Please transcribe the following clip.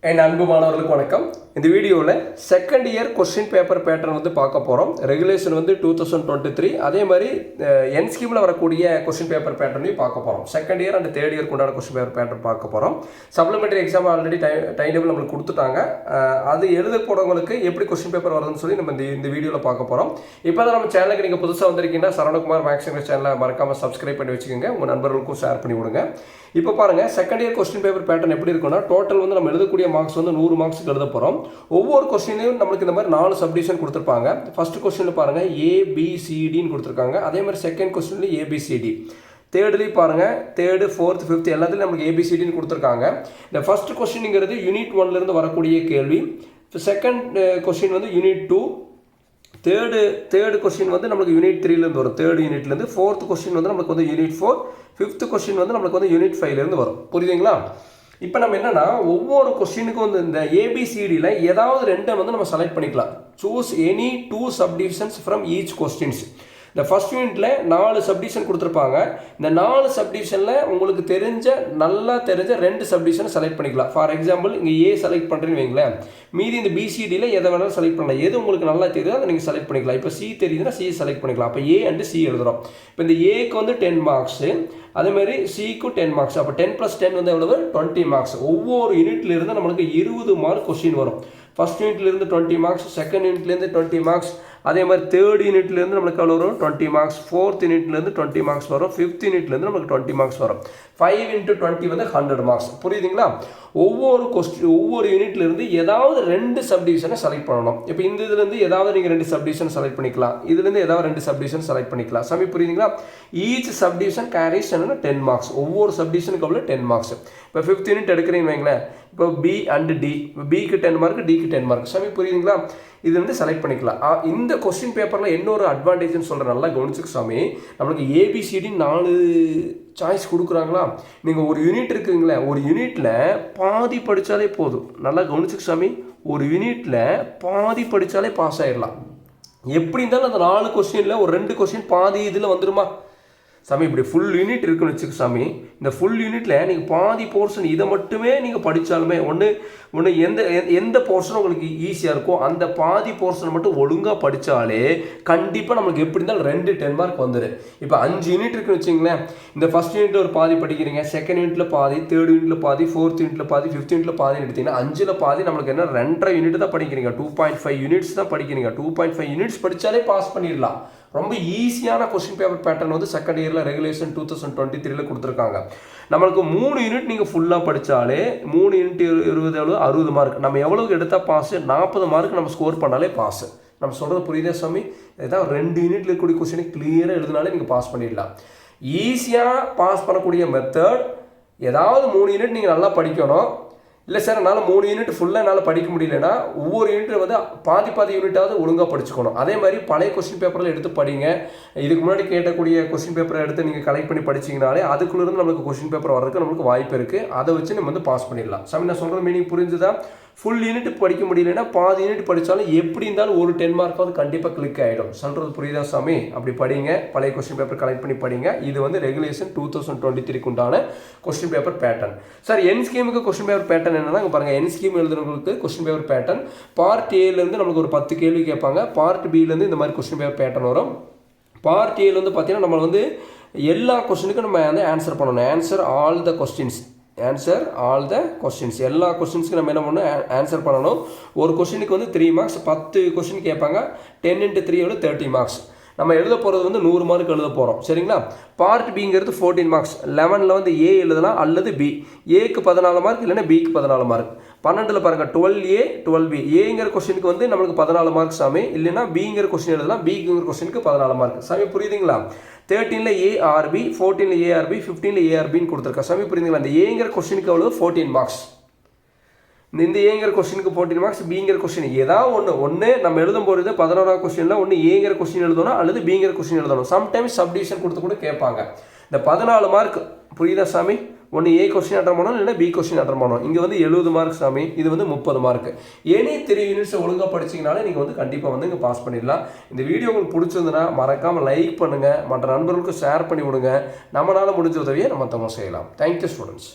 என் அன்பு மாணவர்களுக்கு வணக்கம். இந்த வீடியோவில் second year question paper pattern வந்து பார்க்க போகிறோம். ரெகுலேஷன் வந்து 2023. அதே மாதிரி என் ஸ்கீமில் வரக்கூடிய கொஸ்டின் பேப்பர் பேட்டர்னையும் பார்க்க போகிறோம். செகண்ட் இயர் அண்ட் தேர்ட் இயருக்கு உண்டான கொஸ்டின் பேப்பர் பேட்டர்ன் பார்க்க போகிறோம். Supplementary exam already time table நம்மளுக்கு கொடுத்துட்டாங்க. அது எழுத போகிறவங்களுக்கு எப்படி கொஸ்டின் பேப்பர் வருதுன்னு சொல்லி நம்ம இந்த வீடியோவில் பார்க்க போகிறோம். இப்போ தான் நம்ம சேனலுக்கு நீங்கள் புதுசாக வந்திருக்கீங்கன்னா சரவணகுமார் மேக்ஸ் இங்கிலீஷ் சேனலை மறக்காமல் சப்ஸ்கிரைப் பண்ணி வச்சுக்கோங்க. உங்கள் நண்பர்களுக்கும் ஷேர் பண்ணி விடுங்க. இப்போ பாருங்கள், second year question paper pattern எப்படி இருக்குன்னா, டோட்டல் வந்து நம்ம எழுதக்கூடிய மார்க்ஸ் வந்து 100 மார்க்ஸுக்கு எழுத போகிறோம். ஒவ்வொரு கொஸ்டின்லையும் நம்மளுக்கு இந்த மாதிரி 4 சப்டிவிஷன் கொடுத்துருப்பாங்க. ஃபர்ஸ்ட் கொஸ்டினில் பாருங்கள் ABCDன்னு கொடுத்துருக்காங்க. அதே மாதிரி செகண்ட் கொஸ்டின்லேயும் ABCD. தேர்ட்லேயும் பாருங்கள், தேர்டு, ஃபோர்த், ஃபிஃப்த் எல்லாத்துலையும் நமக்கு ABCDன்னு கொடுத்துருக்காங்க. இந்த ஃபர்ஸ்ட் கொஸ்டின்ங்கிறது யூனிட் 1லேருந்து வரக்கூடிய கேள்வி. செகண்ட் கொஸ்டின் வந்து யூனிட் 2. தேர்டு கொஸ்டின் வந்து நம்மளுக்கு யூனிட் 3லேருந்து வரும். தேர்ட் யூனிட்லேருந்து. ஃபோர்த் கொஸ்டின் வந்து நம்மளுக்கு வந்து யூனிட் 4. ஃபிஃப்த் கொஸ்டின் வந்து நம்மளுக்கு வந்து யூனிட் 5லேருந்து வரும். புரியுதுங்களா? இப்போ நம்ம என்னன்னா, ஒவ்வொரு கொஸ்டினுக்கும் வந்து இந்த ABCDயில் ஏதாவது 2 வந்து நம்ம செலக்ட் பண்ணிக்கலாம். Choose any 2 subdivisions from each questions. இந்த ஃபர்ஸ்ட் யூனிட்ல 4 சப்டிவிஷன் கொடுத்துருப்பாங்க. இந்த 4 சப்டிவிஷனில் உங்களுக்கு நல்லா தெரிஞ்ச 2 சப்டிவிஷனை செலக்ட் பண்ணிக்கலாம். ஃபார் எக்ஸாம்பிள் இங்கே A செலக்ட் பண்ணுறேன்னு வைங்களேன், மீதி இந்த BCDயில் எதை வேணாலும் செலக்ட் பண்ணலாம். எது உங்களுக்கு நல்லா தெரியுதோ அதை நீங்கள் செலக்ட் பண்ணிக்கலாம். இப்போ C தெரியுதுன்னா C செலக்ட் பண்ணிக்கலாம். அப்போ A அண்ட் C எழுதுகிறோம். இப்போ இந்த Aக்கு வந்து 10 மார்க்ஸு, அதேமாதிரி Cக்கு 10 மார்க்ஸ். அப்போ 10 + 10 வந்து எவ்வளவு? 20 மார்க்ஸ். ஒவ்வொரு யூனிட்லேருந்து நம்மளுக்கு 20 மார்க் கொஸ்டின் வரும். ஃபர்ஸ்ட் யூனிட்லேருந்து 20 மார்க்ஸ், செகண்ட் யூனிட்லேருந்து 20 மார்க்ஸ், அதே மாதிரி தேர்ட் யூனிட்லேருந்து நம்மளுக்கு எவ்வளோ வரும்? 20 மார்க்ஸ். ஃபோர்த் யூனிட்லேருந்து 20 மார்க்ஸ் வரும். ஃபிஃப்த் யூனிட்லேருந்து நம்மளுக்கு 20 மார்க்ஸ் வரும். 5 × 20 வந்து 100 மார்க்ஸ். புரியுதுங்களா? ஒவ்வொரு யூனிட்லேருந்து ஏதாவது 2 சப்டிவிஷனை செலக்ட் பண்ணணும். இப்போ இந்த இதுலேருந்து ஏதாவது நீங்கள் 2 சப்டிவிஷன் செலக்ட் பண்ணிக்கலாம். இதுலேருந்து ஏதாவது 2 சப்டிவிஷன் செலக்ட் பண்ணிக்கலாம். சமி புரியுதுங்களா? Each subdivision carries 10 marks. ஒவ்வொரு சப்டிவிஷனுக்கு அவ்வளோ 10 மார்க்ஸ். இப்போ ஃபிஃப்த் யூனிட் எடுக்கிறீங்கன்னு வைங்களேன், இப்போ B அண்ட் D. Bக்கு 10 மார்க், Dக்கு 10 மார்க். சமி புரியுதுங்களா? இது வந்து செலக்ட் பண்ணிக்கலாம். இந்த கொஸ்டின் பேப்பரில் இன்னொரு அட்வான்டேஜ்னு சொல்கிறேன், நல்லா கவனிச்சுக்கு சாமி. நம்மளுக்கு ABCD 4 சாய்ஸ் கொடுக்குறாங்களா? நீங்கள் ஒரு யூனிட் இருக்குங்களே, ஒரு யூனிட்டில் பாதி படித்தாலே போதும். நல்லா கவனிச்சுக்கு சாமி. ஒரு யூனிட்டில் பாதி படித்தாலே பாஸ் ஆகிடலாம். எப்படி இருந்தாலும் அந்த 4 கொஸ்டினில் ஒரு 2 கொஸ்டின் பாதி இதில் வந்துடுமா சாமி? இப்படி ஃபுல் யூனிட் இருக்குன்னு வச்சுக்க சாமி. இந்த ஃபுல் யூனிட்டில் நீங்கள் பாதி போர்ஷன் இதை மட்டுமே நீங்கள் படித்தாலுமே ஒன்று எந்த போர்ஷன் உங்களுக்கு ஈஸியாக இருக்கோ அந்த பாதி போர்ஷனை மட்டும் ஒழுங்காக படித்தாலே கண்டிப்பாக நம்மளுக்கு எப்படி இருந்தாலும் 2 10 மார்க் வந்துடும். இப்போ 5 யூனிட் இருக்குன்னு வச்சிங்களேன். இந்த ஃபர்ஸ்ட் யூனிட்டில் ஒரு பாதி படிக்கிறீங்க, செகண்ட் யூனிட்டில் பாதி, தேர்ட் யூனிட்டில் பாதி, ஃபோர்த் யூனிட்டில் பாதி, ஃபிஃப்த் யூனிட்டில் பாதின்னு எடுத்தீங்கன்னா 5ல் பாதி நம்மளுக்கு என்ன 2.5 யூனிட் தான் படிக்கிறீங்க. 2.5 யூனிட்ஸ் தான் படிக்கிறீங்க. 2.5 யூனிட்ஸ் படித்தாலே பாஸ் பண்ணிடலாம். ரொம்ப ஈஸியான கொஸ்டின் பேப்பர் பேட்டர்ன் வந்து செகண்ட் இயரில் ரெகுலேஷன் 2023 கொடுத்துருக்காங்க. நம்மளுக்கு 3 யூனிட் நீங்கள் ஃபுல்லாக படித்தாலே 3 யூனிட் 20 60 மார்க். நம்ம எவ்வளோக்கு எடுத்தால் பாஸ்? 40 மார்க் நம்ம ஸ்கோர் பண்ணாலே பாஸ். நம்ம சொல்கிறது புரியுதே சாமி? இதுதான் 2 யூனிட்ல இருக்கக்கூடிய கொஸ்டினை கிளியராக எழுதினாலே நீங்கள் பாஸ் பண்ணிடலாம். ஈஸியாக பாஸ் பண்ணக்கூடிய மெத்தட், ஏதாவது 3 யூனிட் நீங்கள் நல்லா படிக்கணும். இல்லை சார் என்னால் 3 யூனிட் ஃபுல்லாக என்னால் படிக்க முடியலன்னா ஒவ்வொரு யூனிட் வந்து பாதி யூனிட்டாவது ஒழுங்காக படிச்சுக்கணும். அதே மாதிரி பழைய கொஸ்டின் பேப்பரில் எடுத்து படிங்க. இதுக்கு முன்னாடி கேட்டக்கூடிய கொஸ்டின் பேப்பரை எடுத்து நீங்கள் கலெக்ட் பண்ணி படிச்சிங்கனாலே அதுக்குள்ளேருந்து நம்மளுக்கு கொஸ்டின் பேப்பர் வரதுக்கு நம்மளுக்கு வாய்ப்பு இருக்குது. அதை வச்சு நம்ம வந்து பாஸ் பண்ணிடலாம். சாமி நான் சொல்கிற மீனிங் புரிஞ்சுதா? ஃபுல் யூனிட் படிக்க முடியலன்னா பாதி யூனிட் படித்தாலும் எப்படி இருந்தாலும் ஒரு 10 மார்க்காவது கண்டிப்பாக கிளிக் ஆகிடும். சொல்கிறது புரியுதா சாமி? அப்படி படிங்க. பழைய கொஸ்டின் பேப்பர் கலெக்ட் பண்ணி படிங்க. இது வந்து ரெகுலேஷன் 2023 உண்டான question paper pattern. Sir N ஸ்கீமுக்கு கொஸ்டின் பேப்பர் பேட்டர்ன் என்னன்னா, பாருங்கள், என் ஸ்கீம் எழுதுறவங்களுக்கு கொஸ்டின் பேப்பர் பேட்டர்ன் பார்ட் ஏலேருந்து நம்மளுக்கு ஒரு 10 கேள்வி கேட்பாங்க. பார்ட் பிலேருந்து இந்த மாதிரி கொஸ்டின் பேப்பர் பேட்டர்ன் வரும். பார்ட் ஏல வந்து பார்த்தீங்கன்னா நம்ம வந்து எல்லா கொஸ்டினுக்கும் நம்ம வந்து ஆன்சர் பண்ணணும். Answer all the questions. எல்லா கொஸ்டின்ஸ்க்கு நம்ம என்ன பண்ணணும்? ஆன்சர் பண்ணணும். ஒரு கொஸ்டினுக்கு வந்து 3 மார்க்ஸ். 10 கொஸ்டின் கேட்பாங்க. 10 × 3 எவ்வளோ? 30 மார்க்ஸ். நம்ம எழுத போகிறது வந்து 100 மார்க் எழுத போகிறோம். சரிங்களா? பார்ட் பிங்கிறது 14 மார்க்ஸ். 11ல் வந்து A எழுதலாம் அல்லது B. Aக்கு 14 மார்க், இல்லைன்னா Bக்கு 14 மார்க். 12ல் பாருங்கள் 12A 12B. ஏங்கிற கொஸ்டினுக்கு வந்து நம்மளுக்கு 14 மார்க் சாமி. இல்லைன்னா Bங்கிற கொஸ்டின் எழுதலாம். Bங்கிற கொஸ்டினுக்கு 14 மார்க் சாமி. புரியுதுங்களா? 13ல் ARB, 14ல் ARB, 15ல் ARBன்னு கொடுத்துருக்கா சாமி. புரியுதுங்களா? இந்த ஏங்கிற கொஸ்டினுக்கு எவ்வளோ? 14 மார்க்ஸ். இந்த ஏங்கிற கொஸ்டினுக்கு 14 மார்க்ஸ். பிங்கிற கொஸ்டின் ஏதாவது ஒன்று நம்ம எழுதும் போது 11ஆவது கொஸ்டினில் ஒன்று ஏங்கிற கொஸ்டின் எழுதணும் அல்லது பிங்கிற கொஸ்டின் எழுதணும். சம்டைம்ஸ் சப்டிவிஷன் கொடுத்து கூட கேட்பாங்க. இந்த 14 மார்க் புரியுதா சாமி? ஒன்று A கொஸ்டின் அட்டன் பண்ணணும், இல்லைன்னா B கொஸ்டின் அட்டன் பண்ணணும். இங்கே வந்து 70 மார்க் சாமி. இது வந்து 30 மார்க். எனி 3 யூனிட்ஸ் ஒழுங்காக படிச்சிங்கனாலே நீங்கள் வந்து கண்டிப்பாக வந்து இங்கே பாஸ் பண்ணிடலாம். இந்த வீடியோ உங்களுக்கு பிடிச்சிருந்துன்னா மறக்காமல் லைக் பண்ணுங்கள், மற்ற நண்பர்களுக்கு ஷேர் பண்ணி விடுங்க. நம்மளால் முடிஞ்ச உதவியை நம்ம செய்யலாம். Thank you students.